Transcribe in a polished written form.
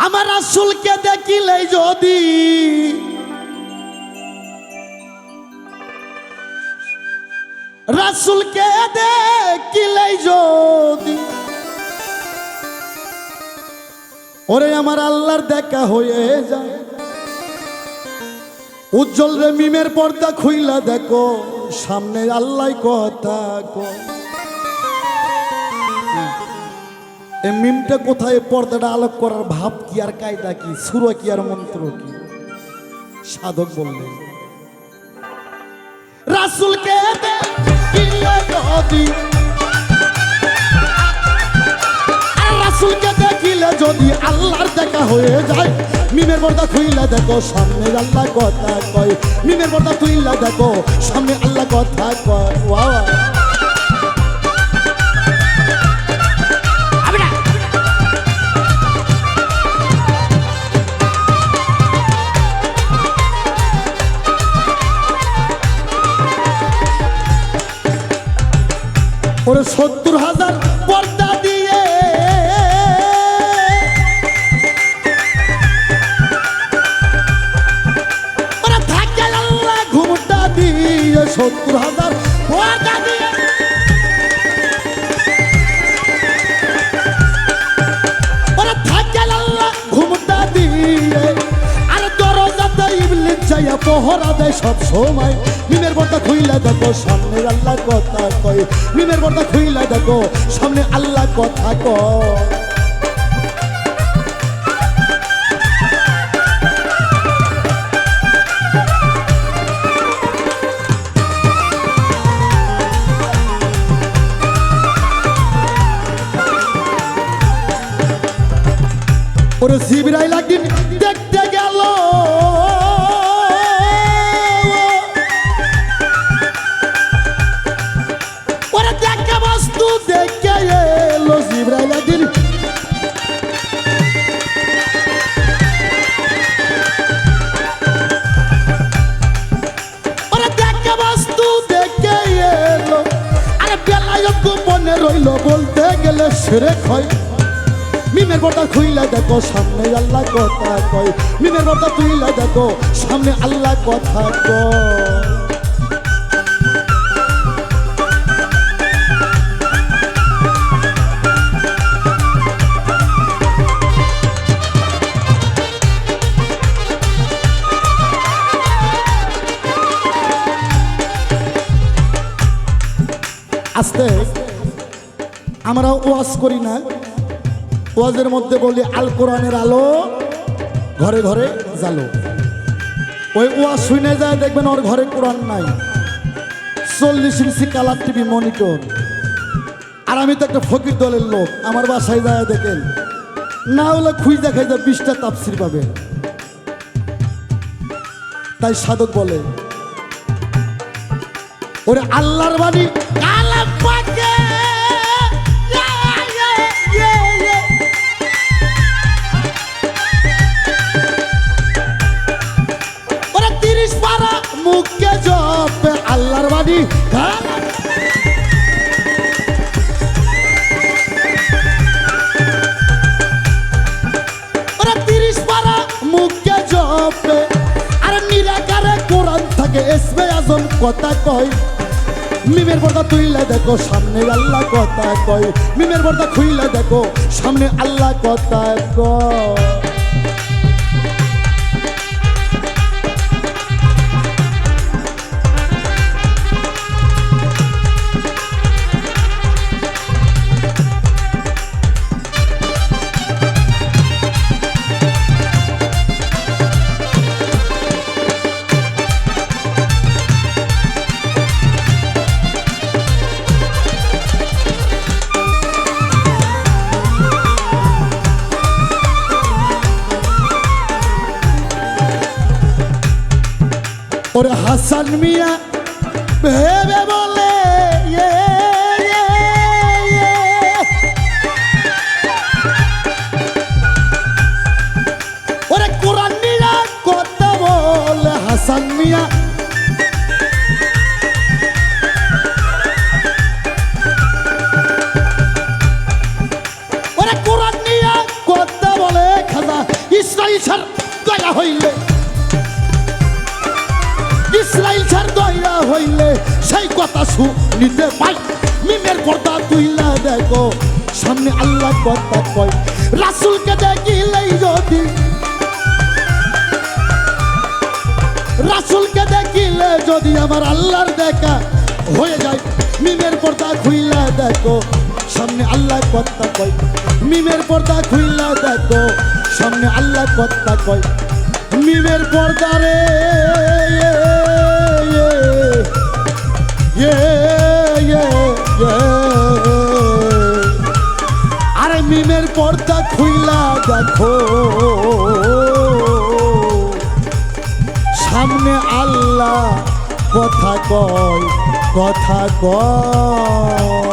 আমার রাসূলকে দেখিলে যদি রাসূলকে দেখিলে যদি ওরে আমার আল্লাহর দেখা হয়ে যায়। উজ্জ্বল রে মিমের পর্দা খুইলা দেখো সামনে আল্লাহ কথা কয়। এই মিমটা কোথায়, পর্দাটা আলোক করার ভাব কি আর কায়দা কি, সূরা কি আর মন্ত্র কি? সাধক বললেন রাসূলকে দেখিলে যদি রাসূলকে দেখিলে যদি আল্লাহর দেখা হয়ে যায়। মিমের পর্দা খুইলা দেখো সামনে আল্লাহ কথা কয়। মিমের পর্দা খুইলা দেখো সামনে আল্লাহ কথা কয়। ওয়া ওরে ৭০,০০০ পর্দা দিয়ে ওরে থাকে আল্লাহ ঘুমটা দিয়ে ৭০,০০০ পর্দা দিয়ে ওরে থাকে আল্লাহ ঘুমটা দিয়ে আর দরজাতে ইবলিস যাইয়া পহরা দেয় সব সময়। মিমের পর্দা খুইলা দেখো সামনে আল্লাহ কথা কয়। মিমের পর্দা খুইলা দেখো সামনে আল্লাহ কথা কয়। ওরে জিবরাইল একদিন দেখতে গেল ওরে দেখে বস্তু দেখে এলো। জিবরাইল একদিন ওরে দেখে বস্তু দেখে এলো। আরে বেলায় গোপনে রইল বলতে গেলে শিরক হয়। মিমের পর্দা খুইলা দেখো সামনে আল্লাহ কথা কয়। মিমের পর্দা খুইলা দেখো সামনে আল্লাহ কথা কয়। আস্তে আমরা ওয়াজ করি না, ওয়াজের মধ্যে বলি আল কোরআনের আলো ঘরে ঘরে জালো। ওই ওয়াজ শুনে যায় দেখবেন ওর ঘরে কোরআন নাই, 40 ইঞ্চি কালার টিভি মনিটর। আর আমি তো একটা ফকির দলের লোক, আমার বাসায় যায় দেখেন না হলে খুঁজে খাইজা 20টা তাফসির পাবে। তাই সাধক বলে ওরে আল্লাহর বাণী কালাম পাকে ওরে 30 পারা মুখে জপে আল্লাহর বাণী ওরে 30 পারা মুখে জপে আর নিরাকারে কোরআন থাকে ইসমে আজম কথা কয়। মিমের পর্দা তুইলা দেখো সামনে আল্লাহ কথা কয়। মিমের পর্দা খুইলা দেখো সামনে আল্লাহ কথা কয়। ওরে হাসান মিয়া ভেবে বলে ওরে কোরআন মিয়া কথা বলে হাসান মিয়া ওরে কোরআন মিয়া কথা বলে খাজা ইসরাইল ছাড় দয়া হইলে, ইসরাইল ছাড় দয়া হইলে সেই কথা শুনিতে পাই। মিমের পর্দা তুইলা দেখো সামনে আল্লাহ কথা কয়। রাসূলকে দেখিলেই যদি, রাসূলকে দেখিলে যদি আমার আল্লাহর দেখা হয়ে যায়, মিমের পর্দা খুইলা দেখো সামনে আল্লাহ কথা কয়। মিমের পর্দা খুইলা দেখো সামনে আল্লাহ কথা কয়। মিমের পর্দা রে আরে মিমের পর্দা খুইলা দেখো সামনে আল্লাহ কথা কয়, কথা কয়।